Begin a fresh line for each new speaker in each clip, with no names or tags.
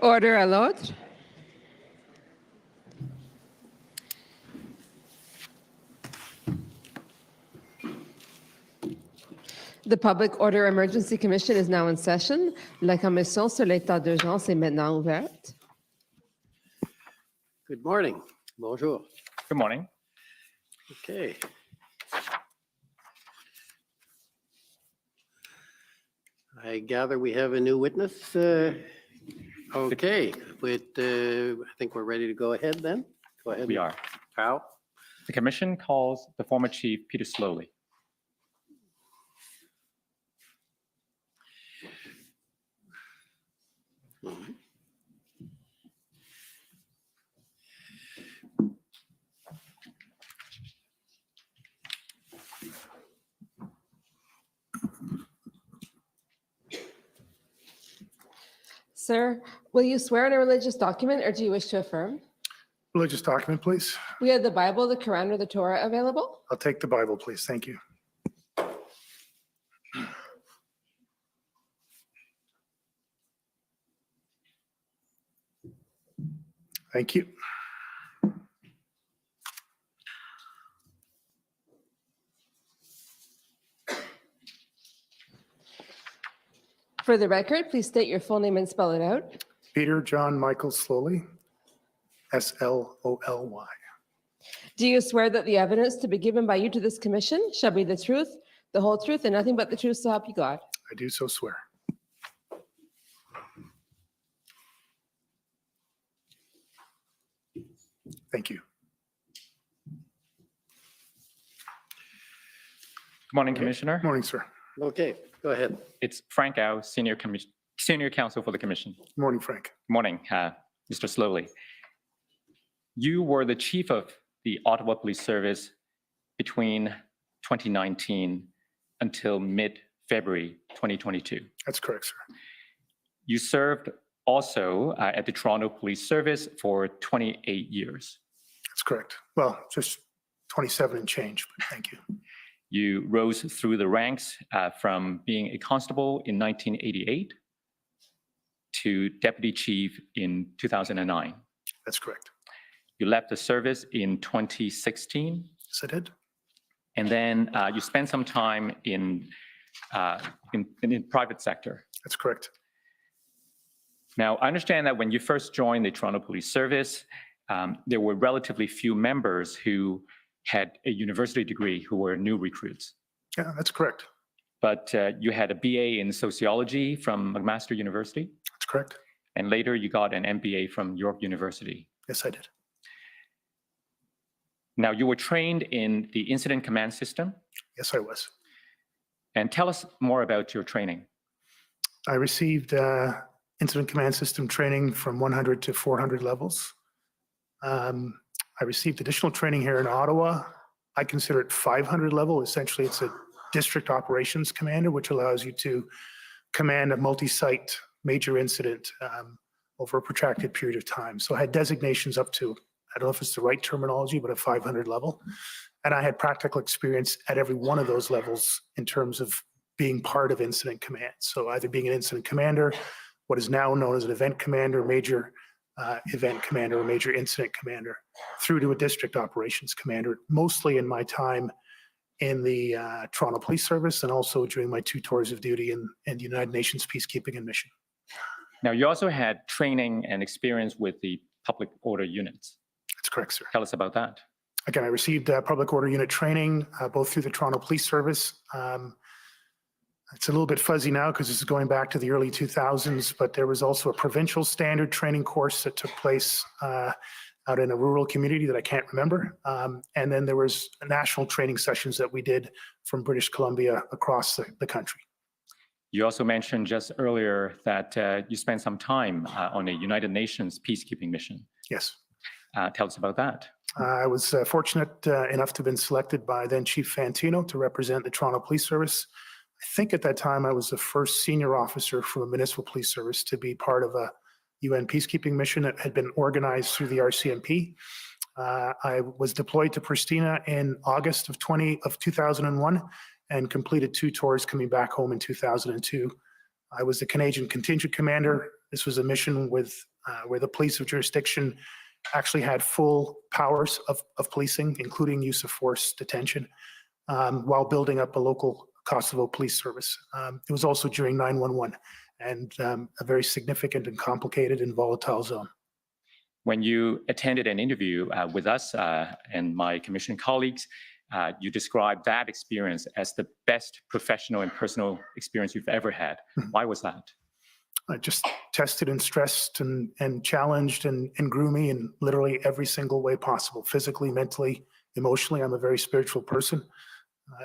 Order à l'autre. The Public Order Emergency Commission is now in session. La commission sur l'état d'urgence est maintenant ouverte.
Good morning. Bonjour.
Good morning.
Okay. I gather we have a new witness. Okay, I think we're ready to go ahead then. Go ahead.
We are.
How?
The commission calls the former chief Peter Slowly.
Sir, will you swear in a religious document or do you wish to affirm?
Religious document, please.
We have the Bible, the Quran, or the Torah available.
I'll take the Bible, please. Thank you. Thank you.
For the record, please state your full name and spell it out.
Peter John Michael Slowly, S-L-O-L-Y.
Do you swear that the evidence to be given by you to this commission shall be the truth, the whole truth, and nothing but the truth, so help you God?
I do so swear. Thank you.
Good morning, Commissioner.
Morning, sir.
Okay, go ahead.
It's Frank Au, Senior Counsel for the Commission.
Morning, Frank.
Good morning, Mr. Slowly. You were the chief of the Ottawa Police Service between 2019 until mid-February 2022.
That's correct, sir.
You served also at the Toronto Police Service for 28 years.
That's correct. Well, just 27 and change, but thank you.
You rose through the ranks from being a constable in 1988 to deputy chief in 2009.
That's correct.
You left the service in 2016,
Yes, I did.
and then you spent some time in private sector.
That's correct.
Now, I understand that when you first joined the Toronto Police Service, there were relatively few members who had a university degree who were new recruits.
Yeah, that's correct.
But you had a BA in sociology from McMaster University,
That's correct.
and later you got an MBA from York University.
Yes, I did.
Now, you were trained in the incident command system,
Yes, I was.
and tell us more about your training.
I received incident command system training from 100 to 400 levels. I received additional training here in Ottawa. I consider it 500 level. Essentially, it's a district operations commander, which allows you to command a multi-site major incident over a protracted period of time. So I had designations up to, I don't know if it's the right terminology, but a 500 level. And I had practical experience at every one of those levels in terms of being part of incident command. So either being an incident commander, what is now known as an event commander, major event commander, or major incident commander, through to a district operations commander, mostly in my time in the Toronto Police Service and also during my 2 tours of duty in the United Nations Peacekeeping and Mission.
Now, you also had training and experience with the public order units.
That's correct, sir.
Tell us about that.
Again, I received public order unit training both through the Toronto Police Service. It's a little bit fuzzy now because this is going back to the early 2000s, but there was also a provincial standard training course that took place out in a rural community that I can't remember. And then there was national training sessions that we did from British Columbia across the country.
You also mentioned just earlier that you spent some time on a United Nations peacekeeping mission.
Yes.
Tell us about that.
I was fortunate enough to have been selected by then Chief Fantino to represent the Toronto Police Service. I think at that time I was the first senior officer from a municipal police service to be part of a UN peacekeeping mission that had been organized through the RCMP. I was deployed to Pristina in August of 2001 and completed 2 tours coming back home in 2002 I was the Canadian contingent commander. This was a mission with where the police of jurisdiction actually had full powers of policing, including use of force detention, while building up a local Kosovo police service. It was also during 9/11 and a very significant and complicated and volatile zone.
When you attended an interview with us and my commission colleagues, you described that experience as the best professional and personal experience you've ever had. Why was that?
I just tested and stressed and challenged and grew me in literally every single way possible, physically, mentally, emotionally. I'm a very spiritual person.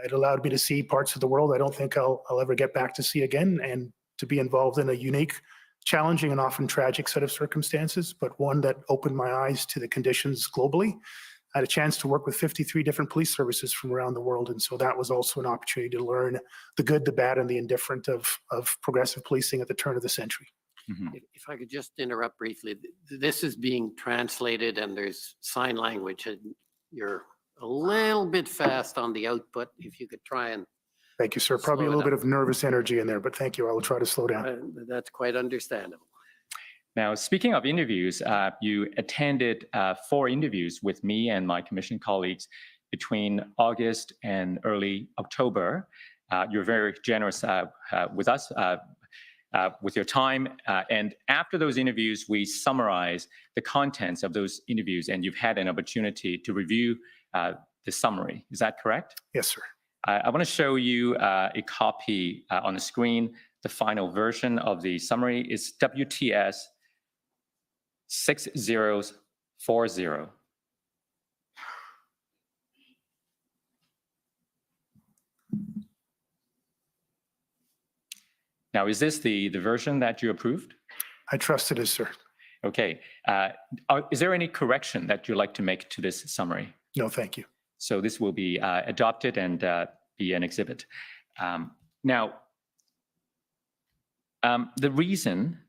It allowed me to see parts of the world I don't think I'll ever get back to see again, and to be involved in a unique, challenging, and often tragic set of circumstances, but one that opened my eyes to the conditions globally. I had a chance to work with 53 different police services from around the world, and so that was also an opportunity to learn the good, the bad, and the indifferent of progressive policing at the turn of the century.
Mm-hmm.
If I could just interrupt briefly, this is being translated and there's sign language, and you're a little bit fast on the output. If you could try and.
Thank you, sir. Probably a
Slow it
little bit
down.
of nervous energy in there, but thank you. I will try to slow down.
That's quite understandable.
Now, speaking of interviews, you attended 4 interviews with me and my commission colleagues between August and early October. You're very generous with us with your time. And after those interviews, we summarize the contents of those interviews, and you've had an opportunity to review the summary. Is that correct?
Yes, sir.
I want to show you a copy on the screen. The final version of the summary is WTS 6040. Now, is this the version that you approved?
I trust it is, sir.
Okay. Is there any correction that you'd like to make to this summary?
No, thank you.
So this will be adopted and be an exhibit. Now, the reason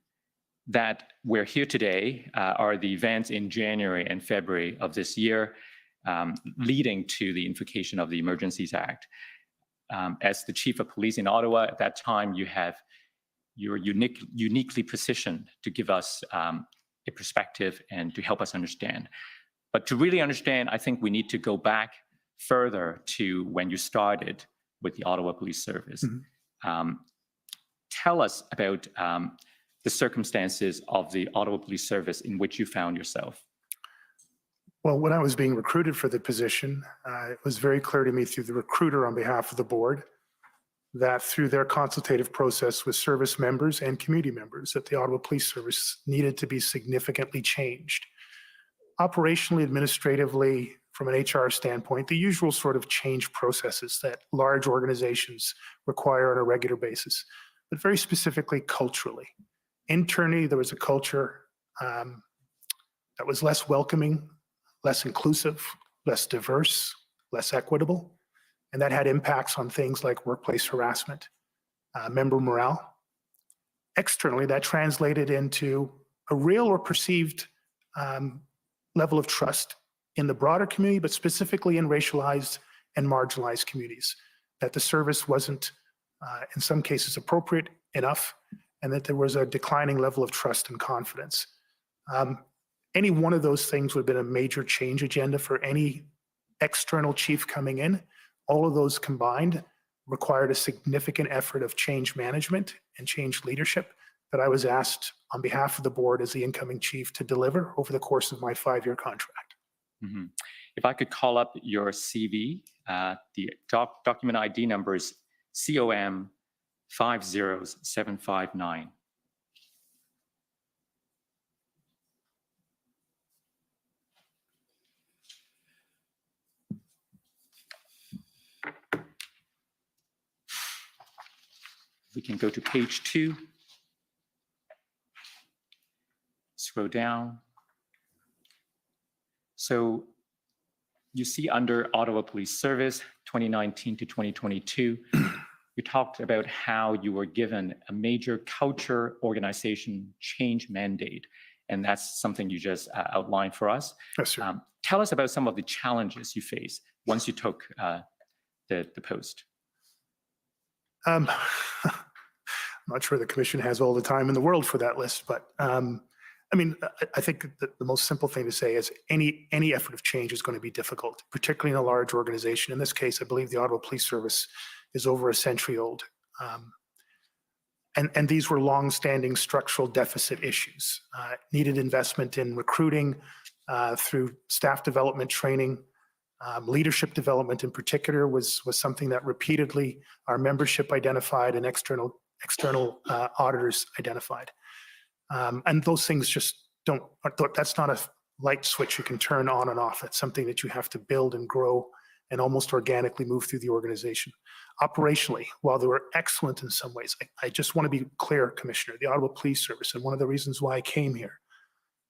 that we're here today are the events in January and February of this year leading to the invocation of the Emergencies Act. As the Chief of Police in Ottawa at that time, you're uniquely positioned to give us a perspective and to help us understand. But to really understand, I think we need to go back further to when you started with the Ottawa Police Service. Mm-hmm. Tell us about the circumstances of the Ottawa Police Service in which you found yourself.
Well, when I was being recruited for the position, it was very clear to me through the recruiter on behalf of the board that through their consultative process with service members and community members, that the Ottawa Police Service needed to be significantly changed. Operationally, administratively, from an HR standpoint, the usual sort of change processes that large organizations require on a regular basis, but very specifically culturally. Internally, there was a culture that was less welcoming, less inclusive, less diverse, less equitable, and that had impacts on things like workplace harassment, member morale. Externally, that translated into a real or perceived level of trust in the broader community, but specifically in racialized and marginalized communities, that the service wasn't, in some cases, appropriate enough, and that there was a declining level of trust and confidence. Any one of those things would have been a major change agenda for any external chief coming in. All of those combined required a significant effort of change management and change leadership that I was asked on behalf of the board as the incoming chief to deliver over the course of my 5-year contract.
Mm-hmm. If I could call up your CV, the document ID number is COM 50759. We can go to page 2. Scroll down. So you see under Ottawa Police Service 2019 to 2022, you talked about how you were given a major culture organization change mandate, and that's something you just outlined for us.
Yes, sir.
Tell us about some of the challenges you faced once you took the post.
I'm not sure the commission has all the time in the world for that list, but I mean, I think that the most simple thing to say is any effort of change is going to be difficult, particularly in a large organization. In this case, I believe the Ottawa Police Service is over a century old. And these were long-standing structural deficit issues. Needed investment in recruiting through staff development training. Leadership development in particular was something that repeatedly our membership identified and external auditors identified. And those things just don't, that's not a light switch you can turn on and off. It's something that you have to build and grow and almost organically move through the organization. Operationally, while they were excellent in some ways, I just want to be clear, Commissioner, the Ottawa Police Service, and one of the reasons why I came here,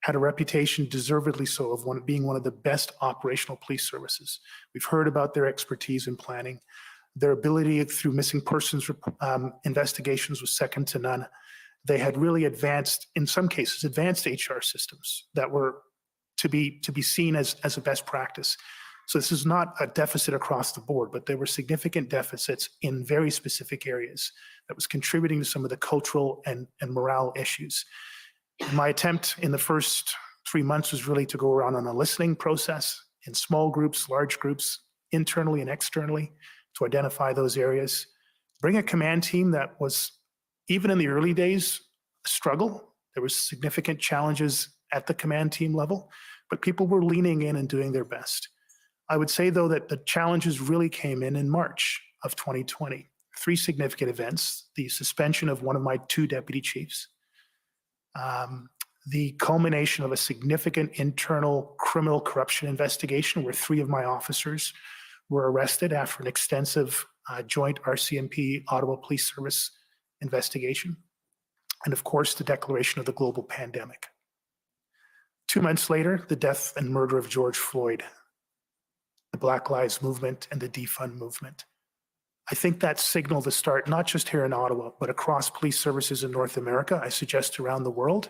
had a reputation, deservedly so, of being one of the best operational police services. We've heard about their expertise in planning. Their ability through missing persons investigations was second to none. They had really advanced, in some cases, advanced HR systems that were to be seen as a best practice. So this is not a deficit across the board, but there were significant deficits in very specific areas that was contributing to some of the cultural and morale issues. My attempt in the first 3 months was really to go around on a listening process in small groups, large groups, internally and externally, to identify those areas. Bring a command team that was, even in the early days, a struggle. There was significant challenges at the command team level, but people were leaning in and doing their best. I would say, though, that the challenges really came in March of 2020. 3 significant events: the suspension of one of my 2 deputy chiefs, the culmination of a significant internal criminal corruption investigation where 3 of my officers were arrested after an extensive joint RCMP Ottawa Police Service investigation, and of course, the declaration of the global pandemic. 2 months later, the death and murder of George Floyd, the Black Lives Movement, and the defund movement. I think that signaled the start, not just here in Ottawa, but across police services in North America, I suggest around the world,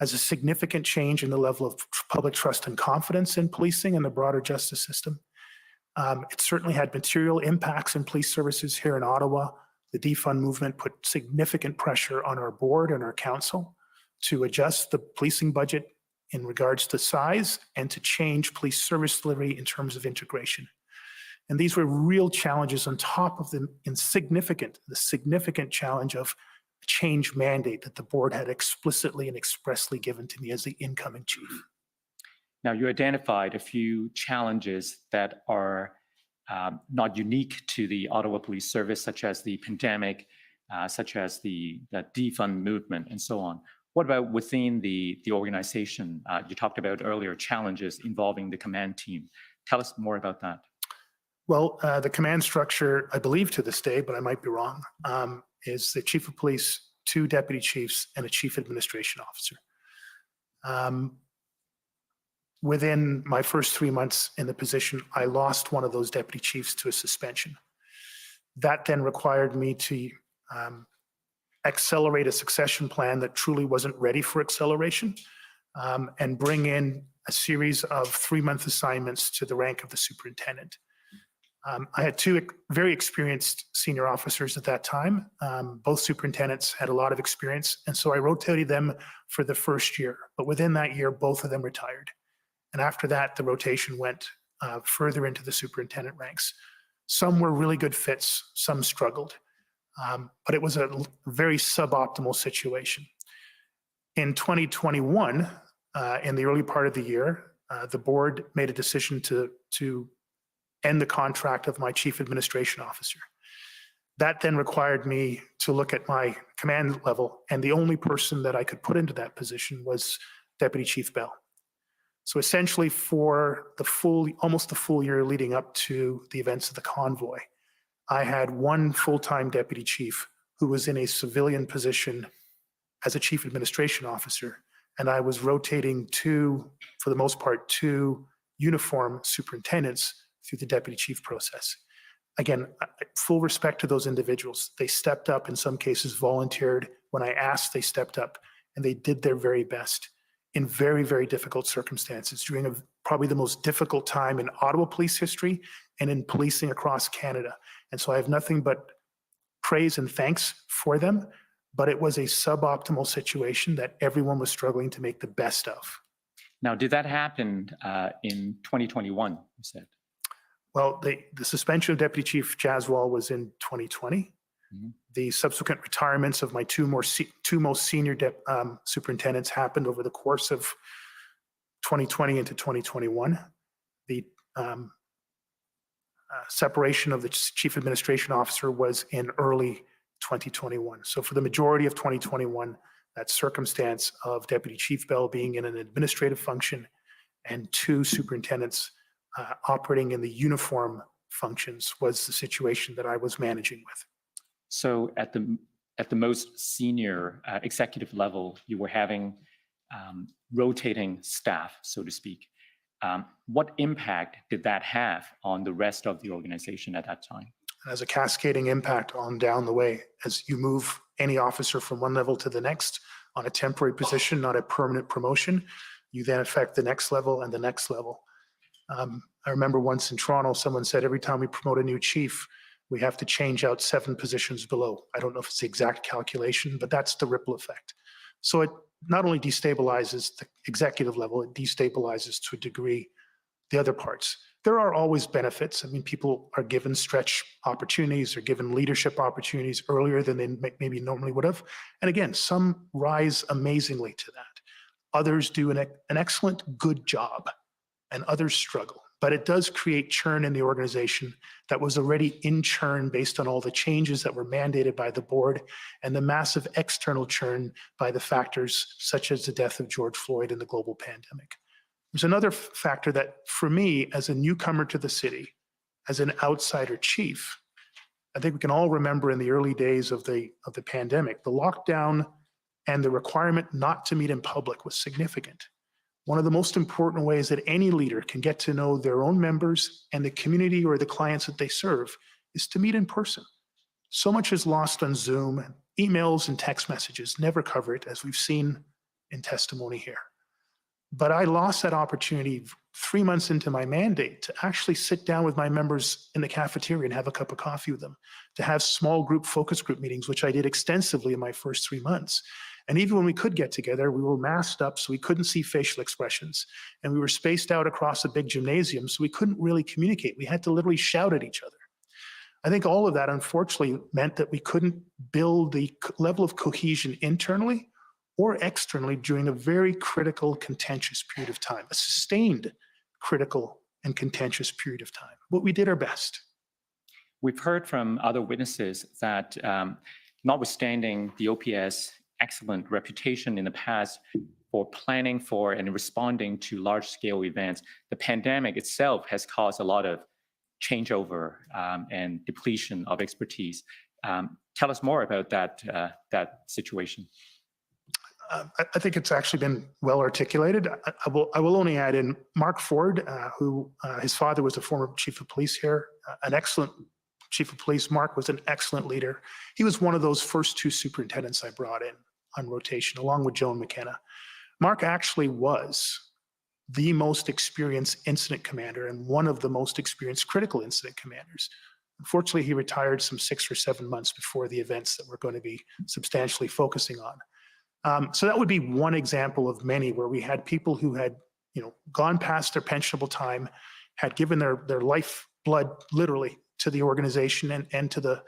as a significant change in the level of public trust and confidence in policing and the broader justice system. It certainly had material impacts in police services here in Ottawa. The defund movement put significant pressure on our board and our council to adjust the policing budget in regards to size and to change police service delivery in terms of integration. And these were real challenges on top of the significant challenge of a change mandate that the board had explicitly and expressly given to me as the incoming chief.
Now, you identified a few challenges that are not unique to the Ottawa Police Service, such as the pandemic, such as the defund movement, and so on. What about within the organization? You talked about earlier challenges involving the command team. Tell us more about that.
Well, the command structure, I believe to this day, but I might be wrong, is the chief of police, 2 deputy chiefs, and a chief administration officer. Within my first 3 months in the position, I lost one of those deputy chiefs to a suspension. That then required me to accelerate a succession plan that truly wasn't ready for acceleration, and bring in a series of 3-month assignments to the rank of the superintendent. I had 2 very experienced senior officers at that time. Both superintendents had a lot of experience, and so I rotated them for the first year. But within that year, both of them retired. And after that, the rotation went further into the superintendent ranks. Some were really good fits, some struggled. But it was a very suboptimal situation. In 2021, in the early part of the year, the board made a decision to end the contract of my chief administration officer. That then required me to look at my command level, and the only person that I could put into that position was Deputy Chief Bell. So essentially, for almost the full year leading up to the events of the Convoy, I had 1 full-time deputy chief who was in a civilian position as a chief administration officer, and I was rotating 2, for the most part, 2 uniform superintendents through the deputy chief process. Again, full respect to those individuals. They stepped up, in some cases volunteered. When I asked, they stepped up, and they did their very best in very, very difficult circumstances during probably the most difficult time in Ottawa police history and in policing across Canada. And so I have nothing but praise and thanks for them. but it was a suboptimal situation that everyone was struggling to make the best of.
Now, did that happen in 2021, you said?
Well, the suspension of Deputy Chief Jaswal was in 2020.
Mhm.
The subsequent retirements of my two most senior superintendents happened over the course of 2020 into 2021. The separation of the Chief Administration Officer was in early 2021. So for the majority of 2021, that circumstance of Deputy Chief Bell being in an administrative function and two superintendents operating in the uniform functions was the situation that I was managing with.
So at the most senior executive level, you were having rotating staff, so to speak. What impact did that have on the rest of the organization at that time?
As a cascading impact on down the way, as you move any officer from one level to the next on a temporary position, not a permanent promotion, you then affect the next level and the next level. I remember once in Toronto, someone said every time we promote a new chief, we have to change out 7 positions below. I don't know if it's the exact calculation, but that's the ripple effect. So it not only destabilizes the executive level, it destabilizes to a degree the other parts. There are always benefits. I mean, people are given stretch opportunities or given leadership opportunities earlier than they maybe normally would have. And again, some rise amazingly to that. Others do an excellent, good job, and others struggle. But it does create churn in the organization that was already in churn based on all the changes that were mandated by the board and the massive external churn by the factors such as the death of George Floyd and the global pandemic. There's another factor that, for me, as a newcomer to the city, as an outsider chief, I think we can all remember in the early days of the pandemic, the lockdown and the requirement not to meet in public was significant. One of the most important ways that any leader can get to know their own members and the community or the clients that they serve is to meet in person. So much is lost on Zoom, and emails and text messages never cover it, as we've seen in testimony here. But I lost that opportunity 3 months into my mandate to actually sit down with my members in the cafeteria and have a cup of coffee with them, to have small group focus group meetings, which I did extensively in my first 3 months. And even when we could get together, we were masked up so we couldn't see facial expressions. And we were spaced out across a big gymnasium, so we couldn't really communicate. We had to literally shout at each other. I think all of that, unfortunately, meant that we couldn't build the level of cohesion internally or externally during a very critical, contentious period of time, a sustained critical and contentious period of time. But we did our best.
We've heard from other witnesses that notwithstanding the OPS excellent reputation in the past for planning for and responding to large-scale events, the pandemic itself has caused a lot of changeover and depletion of expertise. Tell us more about that situation.
I think it's actually been well articulated. I will only add in Mark Ford, who his father was a former chief of police here, an excellent chief of police. Mark was an excellent leader. He was one of those first 2 superintendents I brought in on rotation, along with Joan McKenna. Mark actually was the most experienced incident commander and one of the most experienced critical incident commanders. Unfortunately, he retired some 6 or 7 months before the events that we're going to be substantially focusing on. So that would be one example of many where we had people who had, gone past their pensionable time, had given their life blood literally to the organization and to the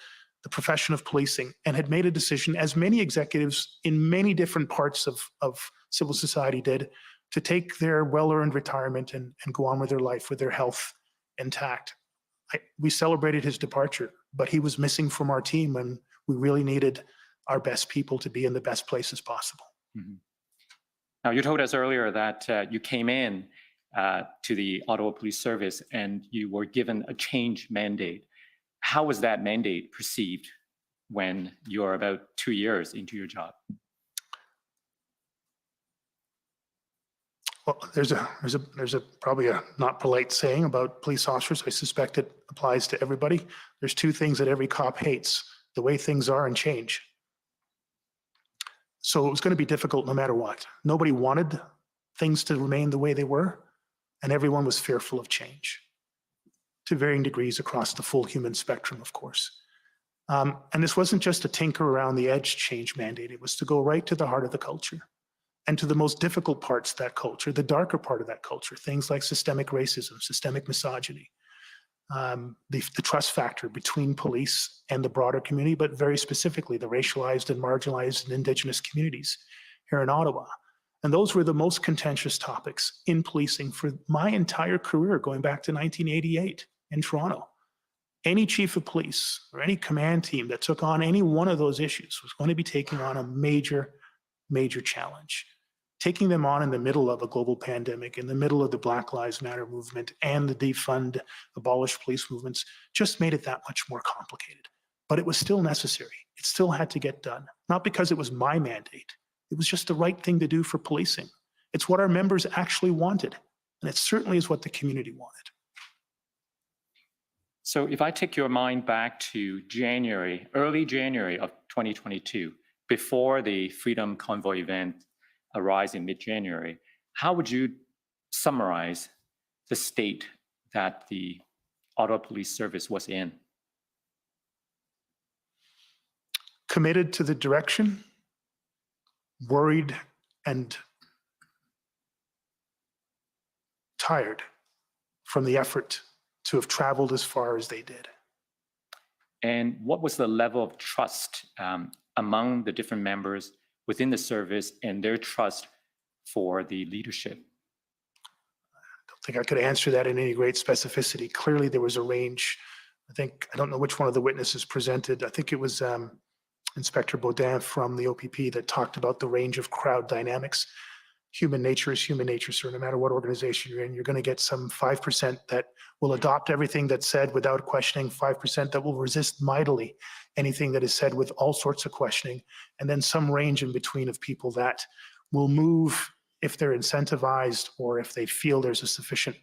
profession of policing, and had made a decision, as many executives in many different parts of civil society did, to take their well-earned retirement and go on with their life with their health intact. We celebrated his departure, but he was missing from our team when we really needed our best people to be in the best places possible.
Mm-hmm. Now, you told us earlier that you came in to the Ottawa Police Service and you were given a change mandate. How was that mandate perceived when you're about 2 years into your job?
Well, there's probably a not polite saying about police officers. I suspect it applies to everybody. There's 2 things that every cop hates: the way things are and change. So it was going to be difficult no matter what. Nobody wanted things to remain the way they were, and everyone was fearful of change, to varying degrees across the full human spectrum, of course. And this wasn't just a tinker around the edge change mandate. It was to go right to the heart of the culture and to the most difficult parts of that culture, the darker part of that culture, things like systemic racism, systemic misogyny, the trust factor between police and the broader community, but very specifically the racialized and marginalized and Indigenous communities here in Ottawa. And those were the most contentious topics in policing for my entire career, going back to 1988 in Toronto. Any chief of police or any command team that took on any one of those issues was going to be taking on a major, major challenge. Taking them on in the middle of a global pandemic, in the middle of the Black Lives Matter movement and the defund, abolish police movements, just made it that much more complicated. But it was still necessary. It still had to get done. Not because it was my mandate. It was just the right thing to do for policing. It's what our members actually wanted. And it certainly is what the community wanted.
So if I take your mind back to January, early January of 2022, before the Freedom Convoy event arise in mid-January, how would you summarize the state that the Ottawa Police Service was in?
Committed to the direction, worried and tired from the effort to have traveled as far as they did.
And what was the level of trust among the different members within the service and their trust for the leadership?
I don't think I could answer that in any great specificity. Clearly, there was a range. I don't know which one of the witnesses presented. I think it was Inspector Baudin from the OPP that talked about the range of crowd dynamics. Human nature is human nature, sir. No matter what organization you're in, you're going to get some 5% that will adopt everything that's said without questioning, 5% that will resist mightily anything that is said with all sorts of questioning, and then some range in between of people that will move if they're incentivized or if they feel there's a sufficient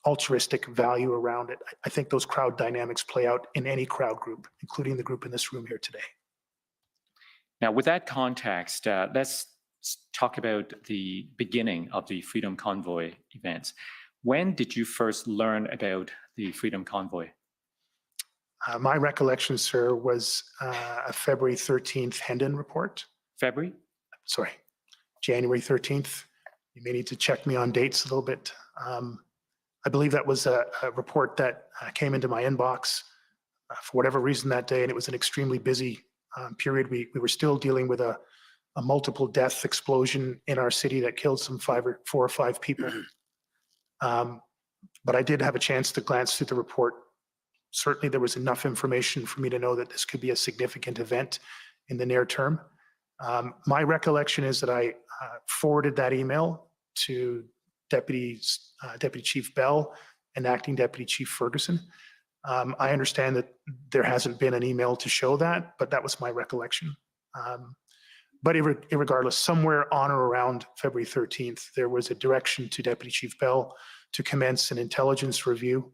altruistic value around it. I think those crowd dynamics play out in any crowd group, including the group in this room here today.
Now, with that context, let's talk about the beginning of the Freedom Convoy events. When did you first learn about the Freedom Convoy?
My recollection, sir, was a February 13th Hendon report.
February?
Sorry, January 13th. You may need to check me on dates a little bit. I believe that was a report that came into my inbox for whatever reason that day, and it was an extremely busy period. We were still dealing with a multiple death explosion in our city that killed some 4 or 5 people. But I did have a chance to glance through the report. Certainly there was enough information for me to know that this could be a significant event in the near term. My recollection is that I forwarded that email to Deputy Chief Bell and Acting Deputy Chief Ferguson. I understand that there hasn't been an email to show that, but that was my recollection. But irregardless, somewhere on or around February 13th, there was a direction to Deputy Chief Bell to commence an intelligence review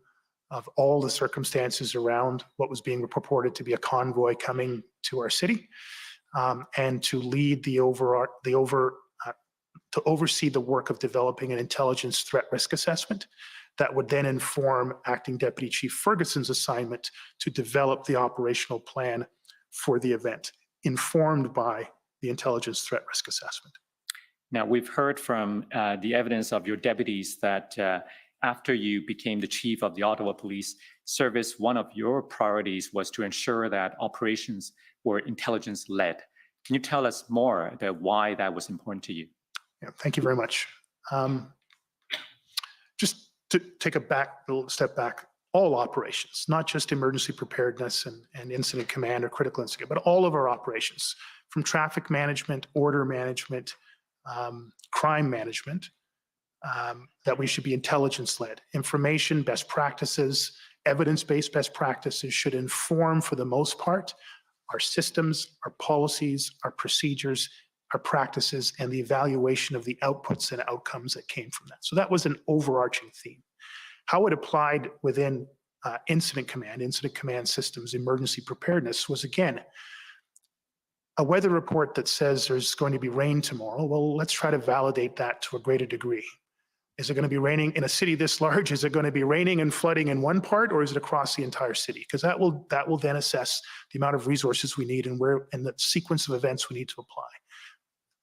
of all the circumstances around what was being purported to be a convoy coming to our city, and to lead to oversee the work of developing an intelligence threat risk assessment that would then inform Acting Deputy Chief Ferguson's assignment to develop the operational plan for the event, informed by the intelligence threat risk assessment.
Now, we've heard from the evidence of your deputies that after you became the chief of the Ottawa Police Service, one of your priorities was to ensure that operations were intelligence-led. Can you tell us more about why that was important to you?
Yeah, thank you very much. Just to take a little step back, all operations, not just emergency preparedness and incident command or critical incident, but all of our operations, from traffic management, order management, crime management, that we should be intelligence-led. Information, best practices, evidence-based best practices should inform, for the most part, our systems, our policies, our procedures, our practices, and the evaluation of the outputs and outcomes that came from that. So that was an overarching theme. How it applied within incident command systems, emergency preparedness was, again, a weather report that says there's going to be rain tomorrow. Well, let's try to validate that to a greater degree. Is it going to be raining in a city this large? Is it going to be raining and flooding in one part, or is it across the entire city? Because that will then assess the amount of resources we need and the sequence of events we need to apply.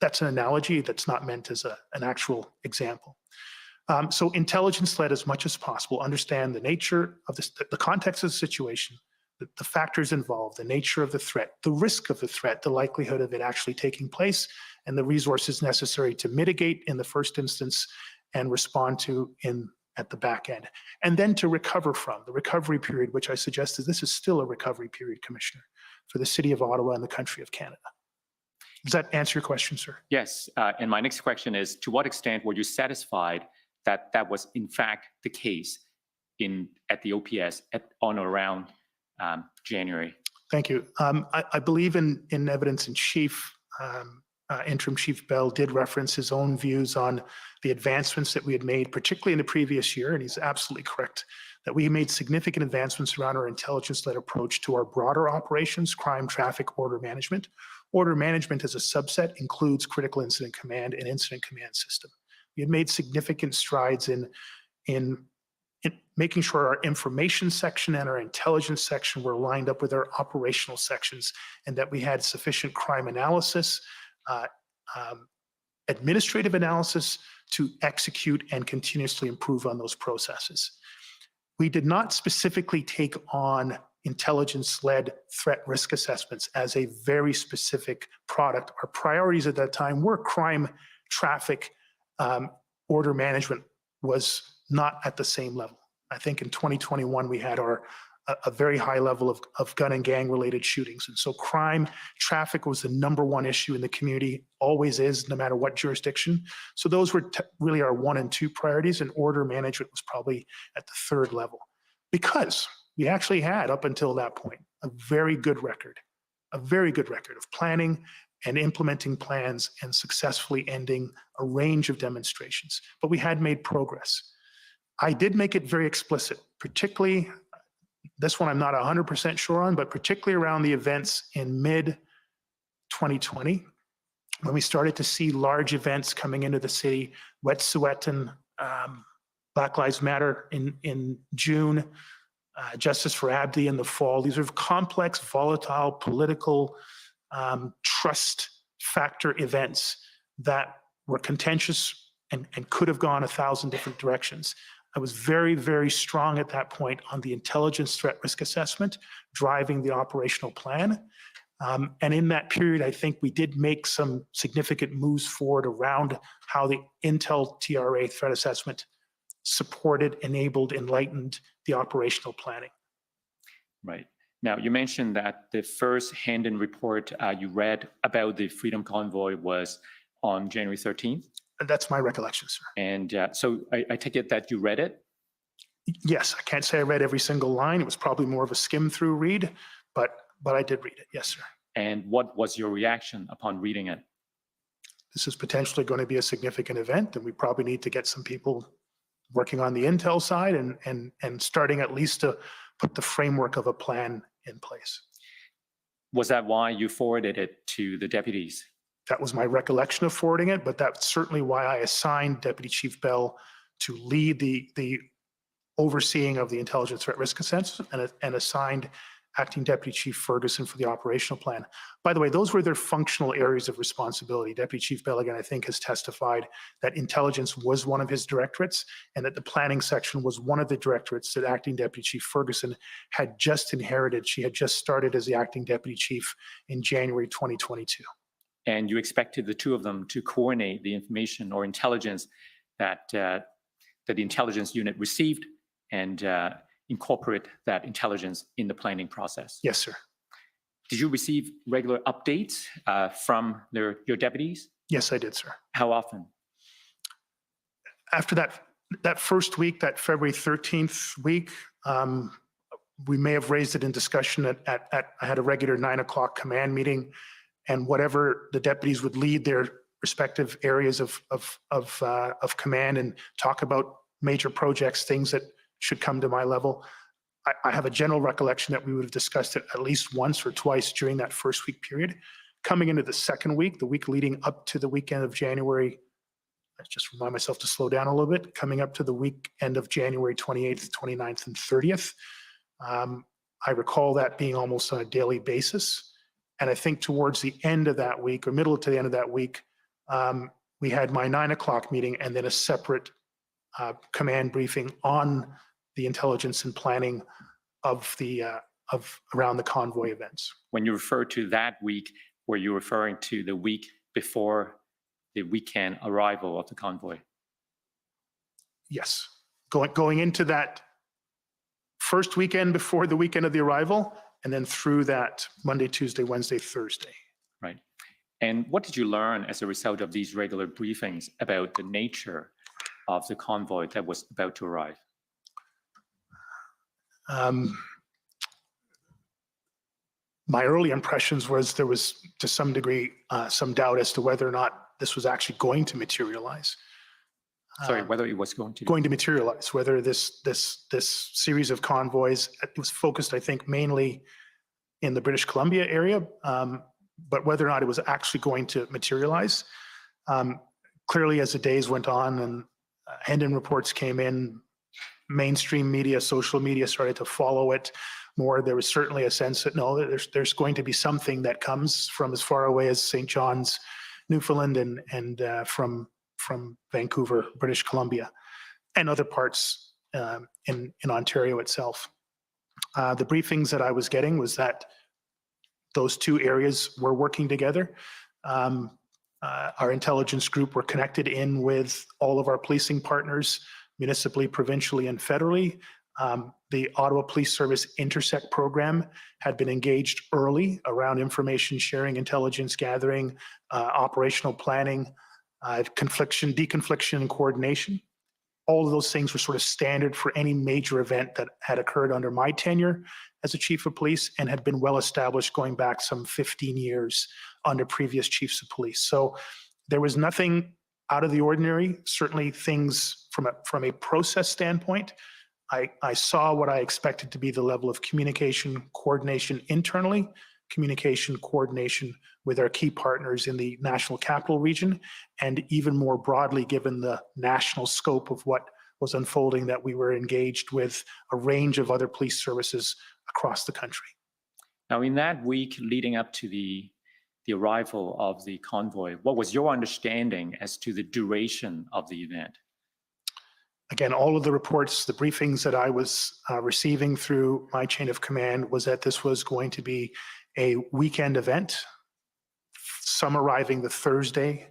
That's an analogy that's not meant as an actual example. So intelligence-led as much as possible, understand the nature of the context of the situation, the factors involved, the nature of the threat, the risk of the threat, the likelihood of it actually taking place, and the resources necessary to mitigate in the first instance and respond to at the back end. And then to recover from the recovery period, which I suggested this is still a recovery period, Commissioner, for the City of Ottawa and the country of Canada. Does that answer your question, sir?
Yes. And my next question is, to what extent were you satisfied that that was in fact the case at the OPS on or around January?
Thank you. I believe in evidence in chief, Interim Chief Bell did reference his own views on the advancements that we had made, particularly in the previous year, and he's absolutely correct that we made significant advancements around our intelligence-led approach to our broader operations, crime, traffic, order management. Order management as a subset includes critical incident command and incident command system. We had made significant strides in making sure our information section and our intelligence section were lined up with our operational sections, and that we had sufficient crime analysis, administrative analysis to execute and continuously improve on those processes. We did not specifically take on intelligence-led threat risk assessments as a very specific product. Our priorities at that time were crime, traffic, order management was not at the same level. I think in 2021, we had a very high level of gun and gang related shootings. And so crime, traffic was the #1 issue in the community, always is, no matter what jurisdiction. So those were really our 1 and 2 priorities, and order management was probably at the 3rd level. Because we actually had, up until that point, a very good record of planning and implementing plans and successfully ending a range of demonstrations. But we had made progress. I did make it very explicit, particularly, this one I'm not 100% sure on, but particularly around the events in mid-2020, when we started to see large events coming into the city, Wet'suwet'en, Black Lives Matter in June, Justice for Abdi in the fall. These are complex, volatile, political, trust factor events that were contentious and could have gone 1,000 different directions. I was very, very strong at that point on the intelligence threat risk assessment, driving the operational plan. And in that period, I think we did make some significant moves forward around how the Intel TRA threat assessment supported, enabled, enlightened the operational planning.
Right. Now, you mentioned that the first hand-in report you read about the Freedom Convoy was on January 13th.
That's my recollection, sir.
And so I take it that you read it?
Yes, I can't say I read every single line. It was probably more of a skim-through read, but I did read it. Yes, sir.
And what was your reaction upon reading it?
This is potentially going to be a significant event, and we probably need to get some people working on the intel side and starting at least to put the framework of a plan in place.
Was that why you forwarded it to the deputies?
That was my recollection of forwarding it, but that's certainly why I assigned Deputy Chief Bell to lead the overseeing of the intelligence threat risk assessment and assigned Acting Deputy Chief Ferguson for the operational plan. By the way, those were their functional areas of responsibility. Deputy Chief Bell, again, I think has testified that intelligence was one of his directorates and that the planning section was one of the directorates that Acting Deputy Chief Ferguson had just inherited. She had just started as the Acting Deputy Chief in January 2022.
And you expected the two of them to coordinate the information or intelligence that the intelligence unit received and incorporate that intelligence in the planning process?
Yes, sir.
Did you receive regular updates from your deputies?
Yes, I did, sir.
How often?
After that first week, that February 13th week, we may have raised it in discussion I had a regular 9 o'clock command meeting, and whatever the deputies would lead their respective areas of command and talk about major projects, things that should come to my level. I have a general recollection that we would have discussed it at least once or twice during that first week period. Coming into the second week, the week leading up to the weekend of January I just remind myself to slow down a little bit, coming up to the weekend of January 28th, 29th, and 30th. I recall that being almost on a daily basis. And I think towards the end of that week, or middle to the end of that week, we had my 9 o'clock meeting and then a separate command briefing on the intelligence and planning of around the convoy events.
When you refer to that week, were you referring to the week before the weekend arrival of the convoy?
Yes, going into that first weekend before the weekend of the arrival, and then through that Monday, Tuesday, Wednesday, Thursday.
Right. And what did you learn as a result of these regular briefings about the nature of the convoy that was about to arrive?
My early impressions was there was, to some degree, some doubt as to whether or not this was actually going to materialize.
Sorry, whether it was going to
materialize, whether this series of convoys, it was focused, I think, mainly in the British Columbia area, but whether or not it was actually going to materialize. Clearly, as the days went on and Hendon reports came in, mainstream media, social media started to follow it more. There was certainly a sense that no, there's going to be something that comes from as far away as St. John's, Newfoundland, and from Vancouver, British Columbia, and other parts in Ontario itself. The briefings that I was getting was that those two areas were working together. Our intelligence group were connected in with all of our policing partners, municipally, provincially, and federally. The Ottawa Police Service Intersect program had been engaged early around information sharing, intelligence gathering, operational planning, confliction, deconfliction, and coordination. All of those things were sort of standard for any major event that had occurred under my tenure as a chief of police and had been well established going back some 15 years under previous chiefs of police. So there was nothing out of the ordinary. Certainly things from a process standpoint, I saw what I expected to be the level of communication, coordination internally, communication, coordination with our key partners in the National Capital Region, and even more broadly, given the national scope of what was unfolding, that we were engaged with a range of other police services across the country.
Now, in that week leading up to the arrival of the convoy, what was your understanding as to the duration of the event?
Again, all of the reports, the briefings that I was receiving through my chain of command was that this was going to be a weekend event, some arriving the Thursday,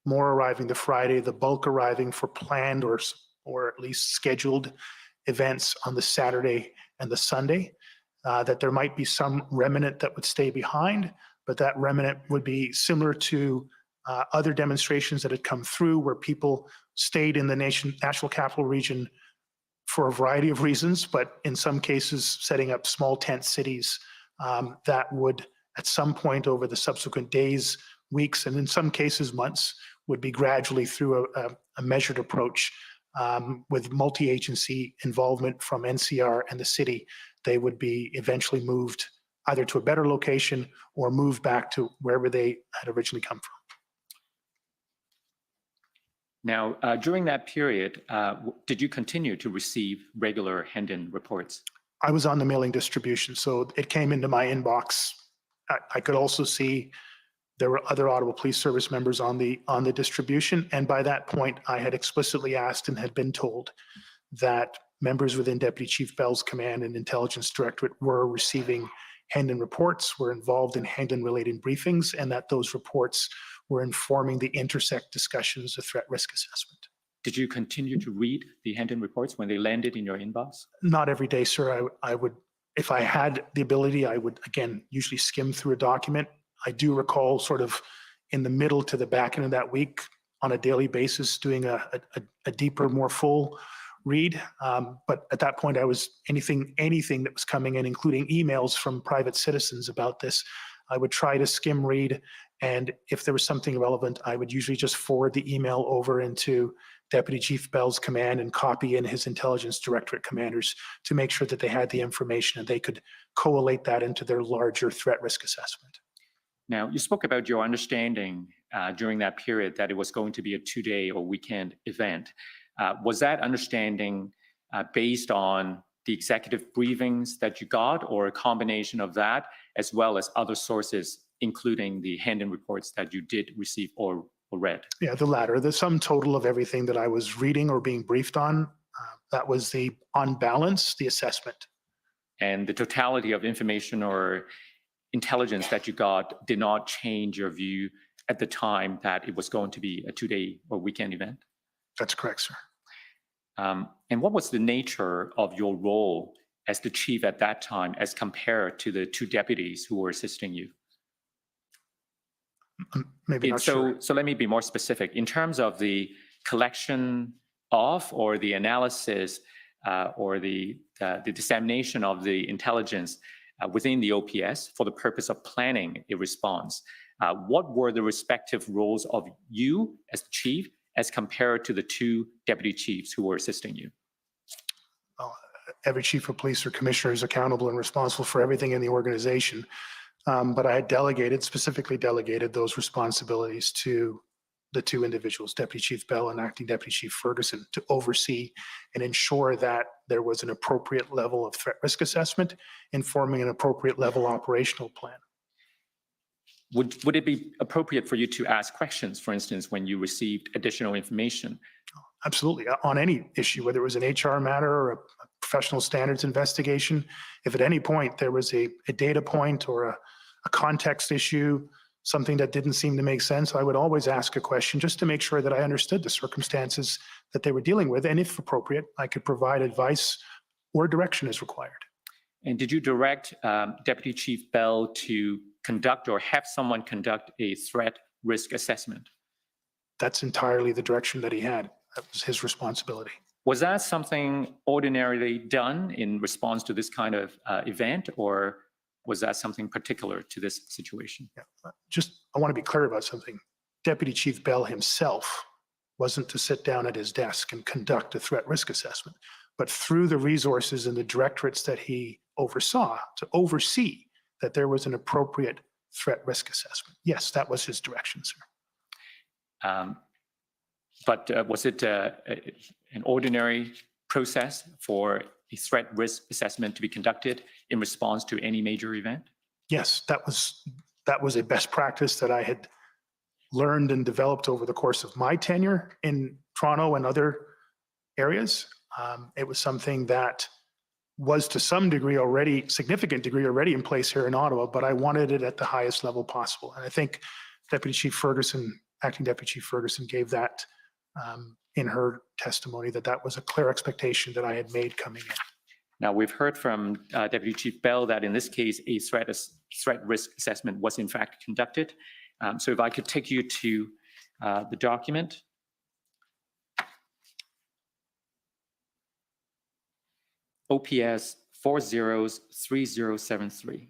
more arriving the Friday, the bulk arriving for planned or at least scheduled events on the Saturday and the Sunday, that there might be some remnant that would stay behind, but that remnant would be similar to other demonstrations that had come through where people stayed in the National Capital Region for a variety of reasons, but in some cases setting up small tent cities that would at some point over the subsequent days, weeks, and in some cases months, would be gradually through a measured approach with multi-agency involvement from NCR and the city. They would be eventually moved either to a better location or moved back to wherever they had originally come from.
Now, during that period, did you continue to receive regular Hendon reports?
I was on the mailing distribution, so it came into my inbox. I could also see there were other Ottawa Police Service members on the distribution, and by that point, I had explicitly asked and had been told that members within Deputy Chief Bell's command and Intelligence Directorate were receiving Hendon reports, were involved in Hendon-related briefings, and that those reports were informing the intersect discussions of threat risk assessment.
Did you continue to read the Hendon reports when they landed in your inbox?
Not every day, sir. I would, if I had the ability, I would, again, usually skim through a document. I do recall sort of in the middle to the back end of that week on a daily basis doing a deeper, more full read. But at that point, I was anything that was coming in, including emails from private citizens about this, I would try to skim read. And if there was something relevant, I would usually just forward the email over into Deputy Chief Bell's command and copy in his Intelligence Directorate commanders to make sure that they had the information and they could collate that into their larger threat risk assessment.
Now, you spoke about your understanding during that period that it was going to be a 2-day or weekend event. Was that understanding based on the executive briefings that you got, or a combination of that, as well as other sources, including the hand-in reports that you did receive or read?
Yeah, the latter, the sum total of everything that I was reading or being briefed on, that was on balance, the assessment.
And the totality of information or intelligence that you got did not change your view at the time that it was going to be a 2-day or weekend event?
That's correct, sir.
And what was the nature of your role as the chief at that time as compared to the 2 deputies who were assisting you?
Maybe not sure.
So let me be more specific. In terms of the collection of, or the analysis, or the dissemination of the intelligence within the OPS for the purpose of planning a response, what were the respective roles of you as the chief as compared to the 2 deputy chiefs who were assisting you?
Every chief of police or commissioner is accountable and responsible for everything in the organization. But I had specifically delegated those responsibilities to the 2 individuals, Deputy Chief Bell and Acting Deputy Chief Ferguson, to oversee and ensure that there was an appropriate level of threat risk assessment, informing an appropriate level operational plan.
Would it be appropriate for you to ask questions, for instance, when you received additional information?
Absolutely. On any issue, whether it was an HR matter or a professional standards investigation, if at any point there was a data point or a context issue, something that didn't seem to make sense, I would always ask a question just to make sure that I understood the circumstances that they were dealing with. And if appropriate, I could provide advice or direction as required.
And did you direct Deputy Chief Bell to conduct or have someone conduct a threat risk assessment?
That's entirely the direction that he had. That was his responsibility.
Was that something ordinarily done in response to this kind of event, or was that something particular to this situation?
Yeah. I want to be clear about something. Deputy Chief Bell himself wasn't to sit down at his desk and conduct a threat risk assessment, but through the resources and the directorates that he oversaw, to oversee that there was an appropriate threat risk assessment. Yes, that was his direction, sir.
But was it an ordinary process for a threat risk assessment to be conducted in response to any major event?
Yes, that was a best practice that I had learned and developed over the course of my tenure in Toronto and other areas. It was something that was to some degree already, significant degree already in place here in Ottawa, but I wanted it at the highest level possible. And I think Deputy Chief Ferguson, Acting Deputy Chief Ferguson, gave that in her testimony, that was a clear expectation that I had made coming in.
Now, we've heard from Deputy Chief Bell that in this case, a threat risk assessment was in fact conducted. So if I could take you to the document. OPS 403073.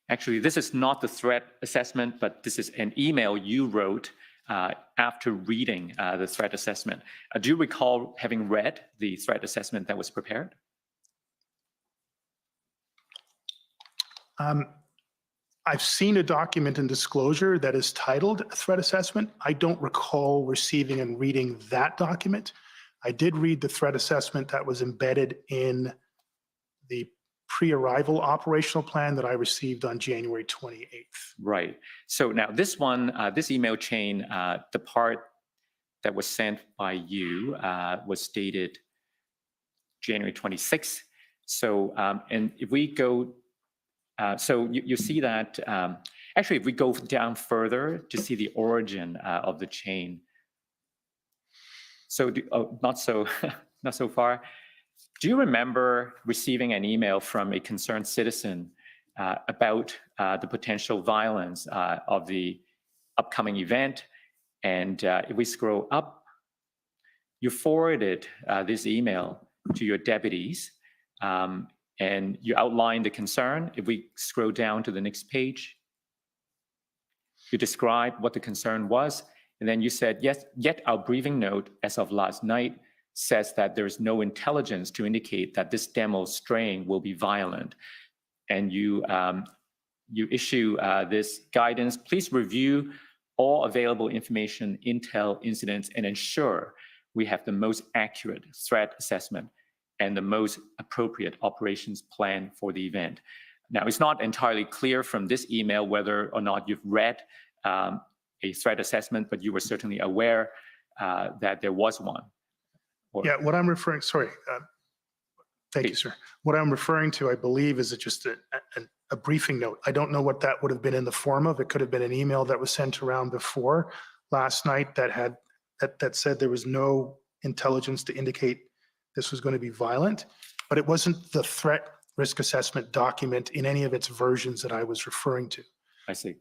Actually, this is not the threat assessment, but this is an email you wrote after reading the threat assessment. Do you recall having read the threat assessment that was prepared?
I've seen a document in disclosure that is titled threat assessment. I don't recall receiving and reading that document. I did read the threat assessment that was embedded in the pre-arrival operational plan that I received on January 28th.
Right. So now this one, this email chain, the part that was sent by you was dated January 26th. So, and if we go, so you see that, actually, if we go down further to see the origin of the chain. So, not so far. Do you remember receiving an email from a concerned citizen about the potential violence of the upcoming event? And if we scroll up, you forwarded this email to your deputies and you outlined the concern. If we scroll down to the next page, you described what the concern was. And then you said, yes, yet our briefing note as of last night says that there is no intelligence to indicate that this demo straying will be violent. And you you issue this guidance, please review all available information, intel, incidents, and ensure we have the most accurate threat assessment and the most appropriate operations plan for the event. Now, it's not entirely clear from this email whether or not you've read a threat assessment, but you were certainly aware that there was one.
Yeah, what I'm referring, sorry, thank you, sir. What I'm referring to, I believe, is just a briefing note. I don't know what that would have been in the form of. It could have been an email that was sent around before last night that said there was no intelligence to indicate this was going to be violent, but it wasn't the threat risk assessment document in any of its versions that I was referring to.
I see.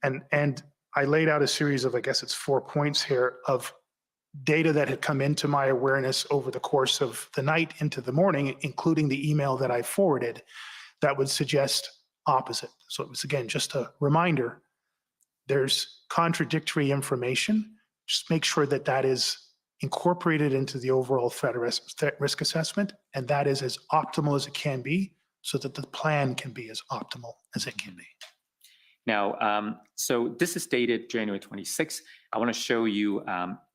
And I laid out a series of, I guess it's 4 points here, of data that had come into my awareness over the course of the night into the morning, including the email that I forwarded, that would suggest opposite. So it was, again, just a reminder, there's contradictory information. Just make sure that that is incorporated into the overall threat risk assessment, and that is as optimal as it can be, so that the plan can be as optimal as it can be.
Now, so this is dated January 26th. I want to show you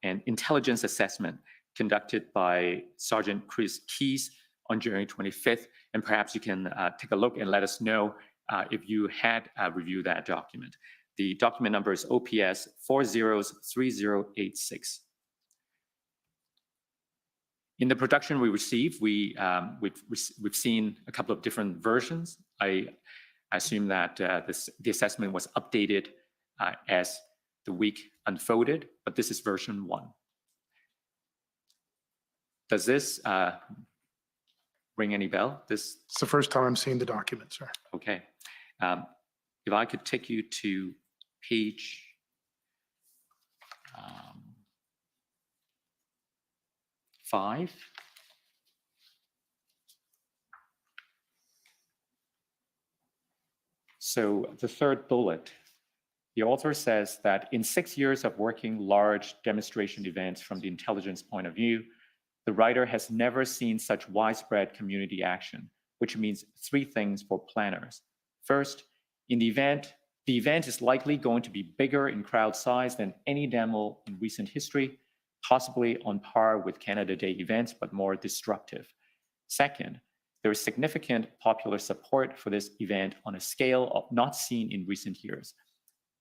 an intelligence assessment conducted by Sergeant Chris Keys on January 25th, and perhaps you can take a look and let us know if you had reviewed that document. The document number is OPS 403086. In the production we received, we've seen a couple of different versions. I assume that the assessment was updated as the week unfolded, but this is version 1. Does this ring any bell? It's
the first time I'm seeing the document, sir.
Okay. If I could take you to page 5. So the third bullet, the author says that in 6 years of working large demonstration events from the intelligence point of view, the writer has never seen such widespread community action, which means 3 things for planners. First, in the event is likely going to be bigger in crowd size than any demo in recent history, possibly on par with Canada Day events, but more destructive. Second, there is significant popular support for this event on a scale not seen in recent years.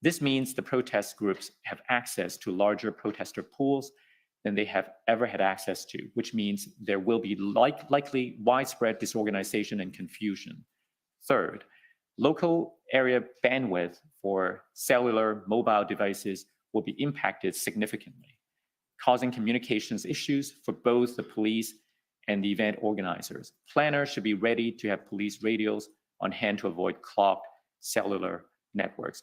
This means the protest groups have access to larger protester pools than they have ever had access to, which means there will be likely widespread disorganization and confusion. Third, local area bandwidth for cellular mobile devices will be impacted significantly, causing communications issues for both the police and the event organizers. Planners should be ready to have police radios on hand to avoid clogged cellular networks.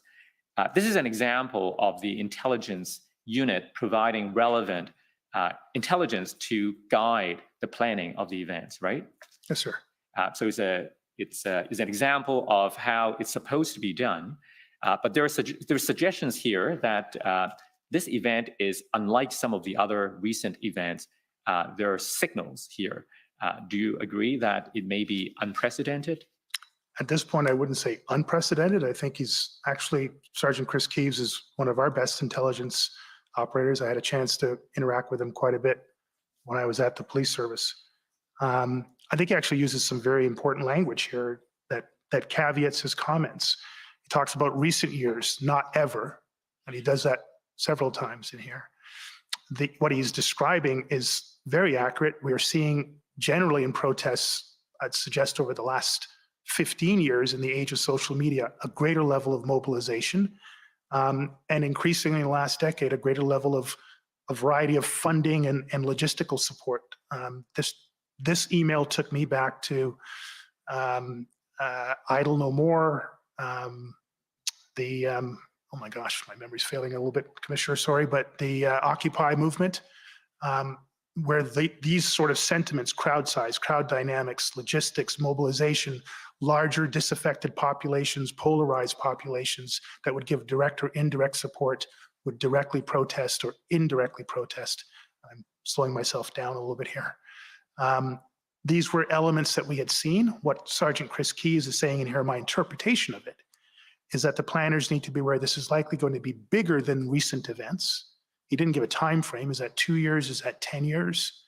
This is an example of the intelligence unit providing relevant intelligence to guide the planning of the events, right?
Yes, sir.
So it's an example of how it's supposed to be done. But there are suggestions here that this event is unlike some of the other recent events. There are signals here. Do you agree that it may be unprecedented?
At this point, I wouldn't say unprecedented. I think he's actually, Sergeant Chris Keeves is one of our best intelligence operators. I had a chance to interact with him quite a bit when I was at the police service. I think he actually uses some very important language here that caveats his comments. He talks about recent years, not ever, and he does that several times in here. What he's describing is very accurate. We are seeing generally in protests, I'd suggest over the last 15 years in the age of social media, a greater level of mobilization, and increasingly in the last decade, a greater level of a variety of funding and logistical support. This email took me back to Idle No More, oh my gosh, my memory's failing a little bit, Commissioner, sorry, but the Occupy movement, where these sort of sentiments, crowd size, crowd dynamics, logistics, mobilization, larger disaffected populations, polarized populations that would give direct or indirect support, would directly protest or indirectly protest. I'm slowing myself down a little bit here. These were elements that we had seen. What Sergeant Chris Keys is saying in here, my interpretation of it, is that the planners need to be aware this is likely going to be bigger than recent events. He didn't give a time frame. Is that 2 years? Is that 10 years?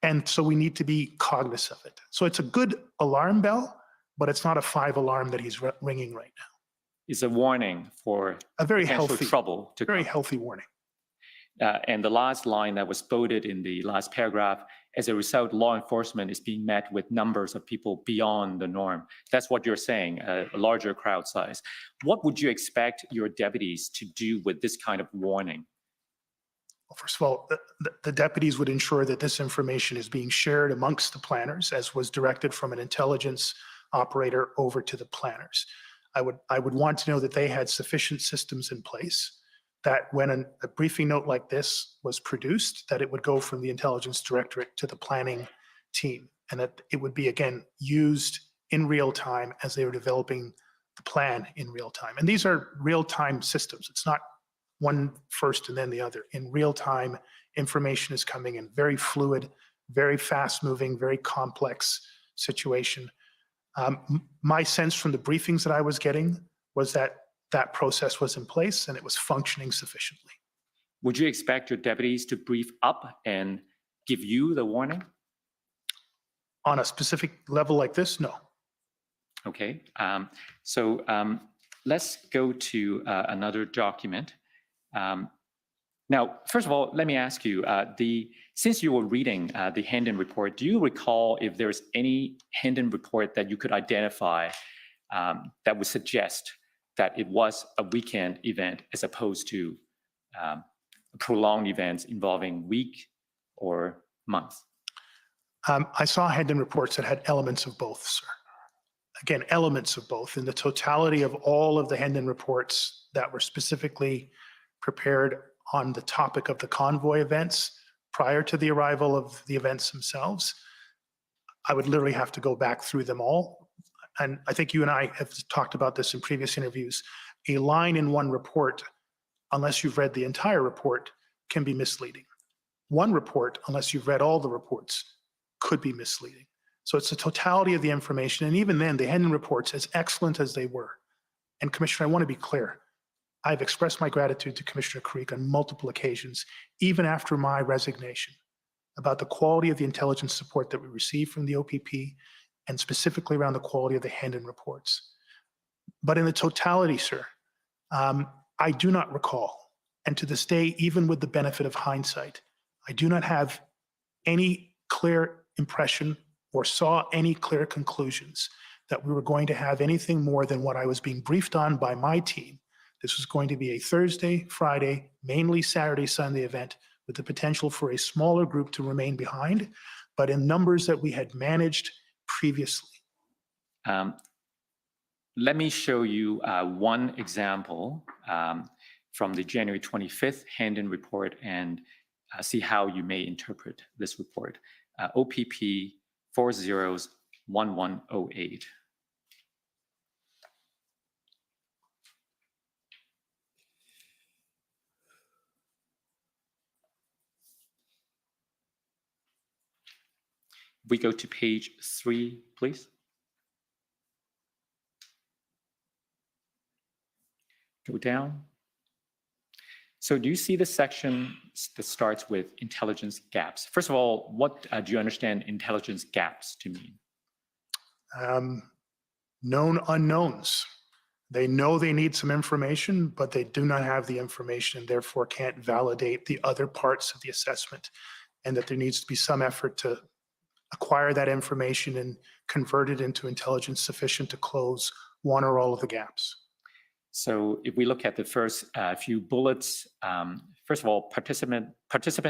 And so we need to be cognizant of it. So it's a good alarm bell, but it's not a 5 alarm that he's ringing right now.
It's a warning for
A very
potential
healthy,
trouble to
very
come.
healthy warning.
And the last line that was quoted in the last paragraph, as a result, law enforcement is being met with numbers of people beyond the norm. That's what you're saying, a larger crowd size. What would you expect your deputies to do with this kind of warning?
Well, first of all, the deputies would ensure that this information is being shared amongst the planners, as was directed from an intelligence operator over to the planners. I would want to know that they had sufficient systems in place, that when a briefing note like this was produced, that it would go from the intelligence directorate to the planning team, and that it would be, again, used in real time as they were developing the plan in real time. And these are real-time systems. It's not one first and then the other. In real time, information is coming in, very fluid, very fast-moving, very complex situation. My sense from the briefings that I was getting was that that process was in place and it was functioning sufficiently.
Would you expect your deputies to brief up and give you the warning?
On a specific level like this, no.
Okay, so let's go to another document. Now, first of all, let me ask you, since you were reading the Hendon report, do you recall if there's any Hendon report that you could identify that would suggest that it was a weekend event as opposed to prolonged events involving week or months?
I saw Hendon reports that had elements of both, sir. Again, elements of both. In the totality of all of the Hendon reports that were specifically prepared on the topic of the convoy events prior to the arrival of the events themselves, I would literally have to go back through them all. And I think you and I have talked about this in previous interviews. A line in one report, unless you've read the entire report, can be misleading. One report, unless you've read all the reports, could be misleading. So it's the totality of the information. And even then, the Hendon reports, as excellent as they were, and Commissioner, I want to be clear, I've expressed my gratitude to Commissioner Creek on multiple occasions, even after my resignation, about the quality of the intelligence support that we received from the OPP, and specifically around the quality of the Hendon reports. But in the totality, sir, I do not recall, and to this day, even with the benefit of hindsight, I do not have any clear impression or saw any clear conclusions that we were going to have anything more than what I was being briefed on by my team. This was going to be a Thursday, Friday, mainly Saturday, Sunday event with the potential for a smaller group to remain behind, but in numbers that we had managed previously.
Let me show you one example from the January 25th Hendon report and see how you may interpret this report. OPP 401108. We go to page 3, please. Go down. So do you see the section that starts with intelligence gaps? First of all, what do you understand intelligence gaps to mean?
Known unknowns. They know they need some information, but they do not have the information and therefore can't validate the other parts of the assessment, and that there needs to be some effort to acquire that information and convert it into intelligence sufficient to close one or all of the gaps.
So if we look at the first few bullets, first of all, participant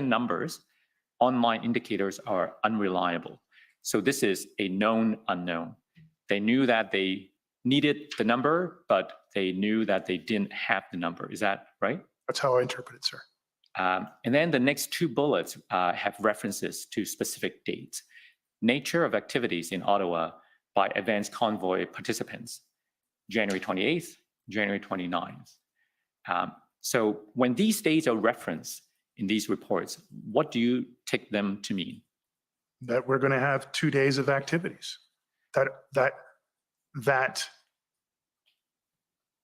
numbers, online indicators are unreliable. So this is a known unknown. They knew that they needed the number, but they knew that they didn't have the number. Is that right?
That's how I interpret it, sir.
And then the next two bullets have references to specific dates. Nature of activities in Ottawa by advanced convoy participants, January 28th, January 29th. So when these dates are referenced in these reports, what do you take them to mean?
That we're going to have 2 days of activities. That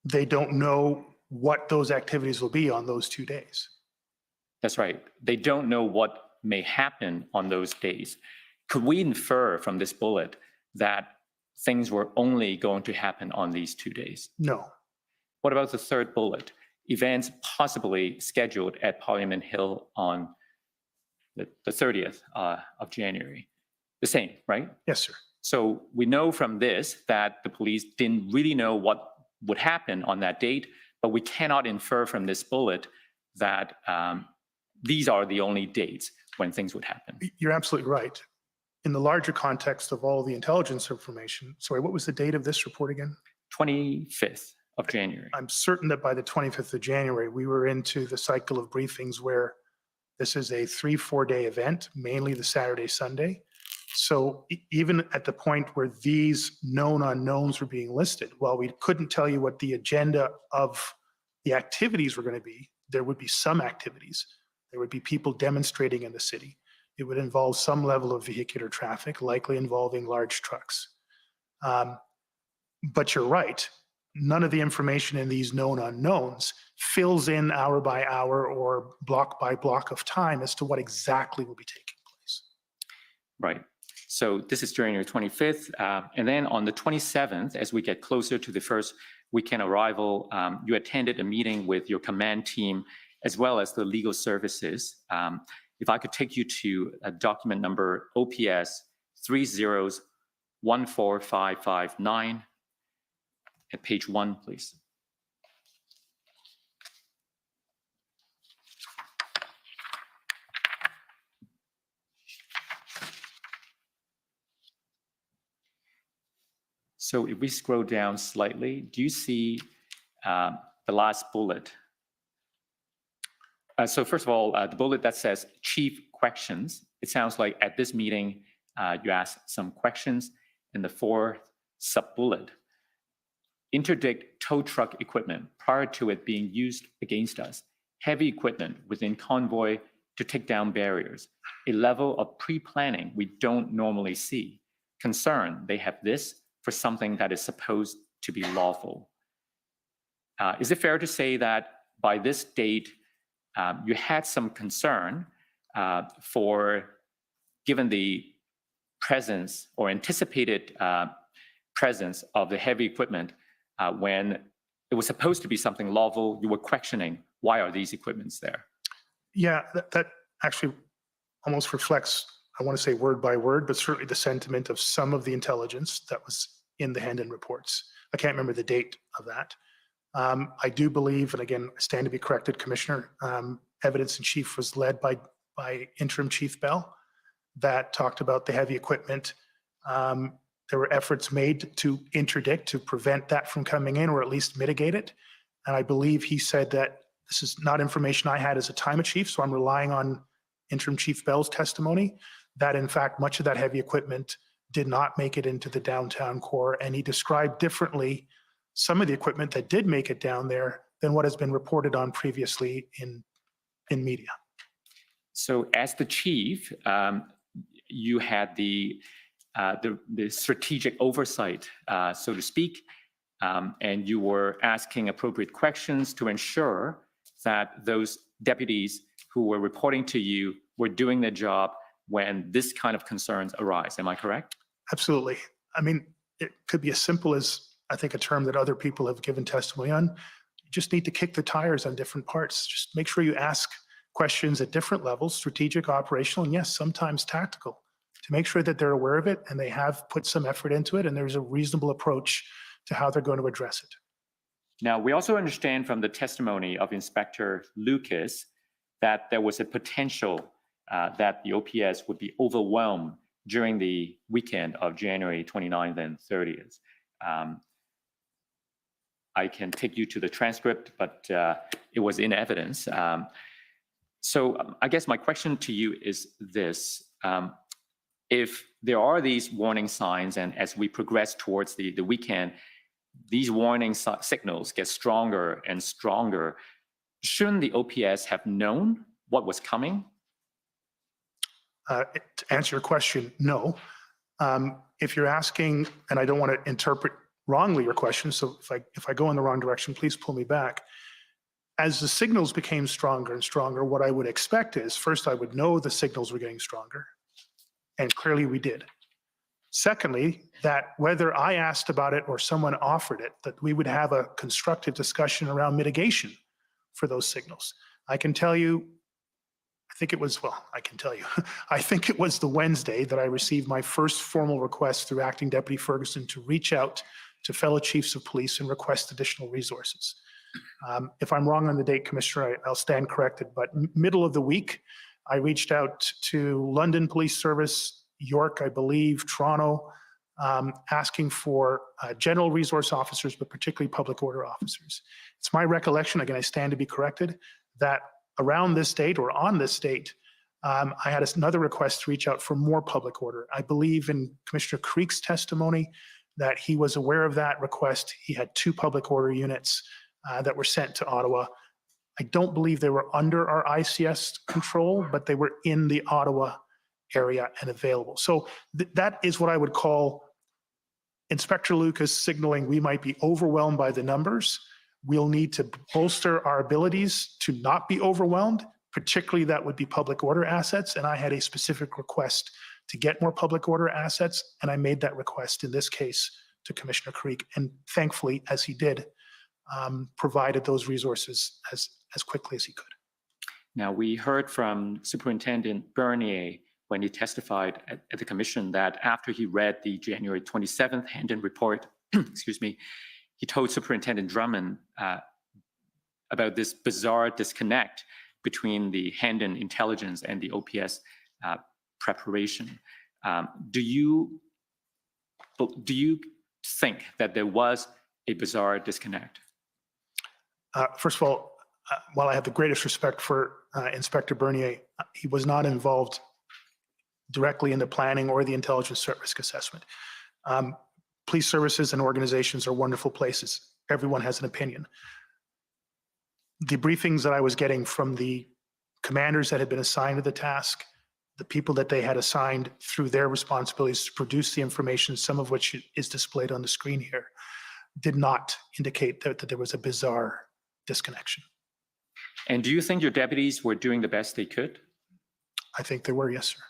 they don't know what those activities will be on those 2 days.
That's right. They don't know what may happen on those days. Could we infer from this bullet that things were only going to happen on these 2 days?
No.
What about the third bullet? Events possibly scheduled at Parliament Hill on the 30th of January. The same, right?
Yes, sir.
So we know from this that the police didn't really know what would happen on that date, but we cannot infer from this bullet that these are the only dates when things would happen.
You're absolutely right. In the larger context of all the intelligence information, sorry, what was the date of this report again?
25th of January.
I'm certain that by the 25th of January, we were into the cycle of briefings where this is a 3-4 day event, mainly the Saturday, Sunday. So even at the point where these known unknowns were being listed, while we couldn't tell you what the agenda of the activities were going to be, there would be some activities. There would be people demonstrating in the city. It would involve some level of vehicular traffic, likely involving large trucks. But you're right. None of the information in these known unknowns fills in hour by hour or block by block of time as to what exactly will be taking place.
Right. So this is January 25th. And then on the 27th, as we get closer to the first weekend arrival, you attended a meeting with your command team as well as the legal services. If I could take you to document number OPS 3014559 at page 1, please. So if we scroll down slightly, do you see the last bullet? So first of all, the bullet that says chief questions, it sounds like at this meeting, you asked some questions. In the fourth sub-bullet, interdict tow truck equipment prior to it being used against us, heavy equipment within Convoy to take down barriers, a level of pre-planning we don't normally see. Concern, they have this for something that is supposed to be lawful. Is it fair to say that by this date, you had some concern given the presence or anticipated presence of the heavy equipment when it was supposed to be something lawful, you were questioning, why are these equipments there?
Yeah, that actually almost reflects, I want to say word by word, but certainly the sentiment of some of the intelligence that was in the Hendon reports. I can't remember the date of that. I do believe, and again, I stand to be corrected, Commissioner, evidence in chief was led by Interim Chief Bell that talked about the heavy equipment. There were efforts made to interdict, to prevent that from coming in or at least mitigate it. And I believe he said that this is not information I had as a time of chief, so I'm relying on Interim Chief Bell's testimony that in fact, much of that heavy equipment did not make it into the downtown core. And he described differently some of the equipment that did make it down there than what has been reported on previously in media.
So as the chief, you had the strategic oversight, so to speak, and you were asking appropriate questions to ensure that those deputies who were reporting to you were doing their job when this kind of concerns arise. Am I correct?
Absolutely. I mean, it could be as simple as, I think, a term that other people have given testimony on. You just need to kick the tires on different parts. Just make sure you ask questions at different levels, strategic, operational, and yes, sometimes tactical, to make sure that they're aware of it and they have put some effort into it and there's a reasonable approach to how they're going to address it.
Now, we also understand from the testimony of Inspector Lucas that there was a potential that the OPS would be overwhelmed during the weekend of January 29th and 30th. I can take you to the transcript, but it was in evidence. So I guess my question to you is this. If there are these warning signs and as we progress towards the weekend, these warning signals get stronger and stronger, shouldn't the OPS have known what was coming?
To answer your question, no. If you're asking, and I don't want to interpret wrongly your question, so if I go in the wrong direction, please pull me back. As the signals became stronger and stronger, what I would expect is, first, I would know the signals were getting stronger, and clearly we did. Secondly, that whether I asked about it or someone offered it, that we would have a constructive discussion around mitigation for those signals. I can tell you, I think it was the Wednesday that I received my first formal request through Acting Deputy Ferguson to reach out to fellow chiefs of police and request additional resources. If I'm wrong on the date, Commissioner, I'll stand corrected, but middle of the week, I reached out to London Police Service, York, I believe, Toronto, asking for general resource officers, but particularly public order officers. It's my recollection, again, I stand to be corrected, that around this date or on this date, I had another request to reach out for more public order. I believe in Commissioner Creek's testimony that he was aware of that request. He had 2 public order units that were sent to Ottawa. I don't believe they were under our ICS control, but they were in the Ottawa area and available. So that is what I would call Inspector Lucas signaling we might be overwhelmed by the numbers. We'll need to bolster our abilities to not be overwhelmed, particularly that would be public order assets. And I had a specific request to get more public order assets, and I made that request in this case to Commissioner Creek. And thankfully, as he did, provided those resources as quickly as he could.
Now, we heard from Superintendent Bernier when he testified at the commission that after he read the January 27th Hendon report, excuse me, he told Superintendent Drummond about this bizarre disconnect between the Hendon intelligence and the OPS preparation. Do you think that there was a bizarre disconnect?
First of all, while I have the greatest respect for Inspector Bernier, he was not involved directly in the planning or the intelligence threat risk assessment. Police services and organizations are wonderful places. Everyone has an opinion. The briefings that I was getting from the commanders that had been assigned to the task, the people that they had assigned through their responsibilities to produce the information, some of which is displayed on the screen here, did not indicate that there was a bizarre disconnection.
And do you think your deputies were doing the best they could?
I think they were, yes, sir.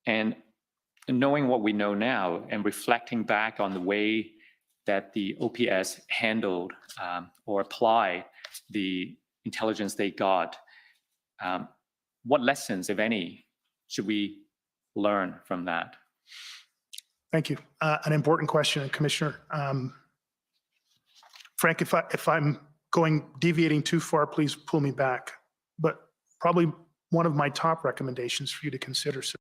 And knowing what we know now and reflecting back on the way that the OPS handled or applied the intelligence they got, what lessons, if any, should we learn from that?
Thank you. An important question, Commissioner. Frank, if I'm deviating too far, please pull me back. But probably one of my top recommendations for you to consider, sir,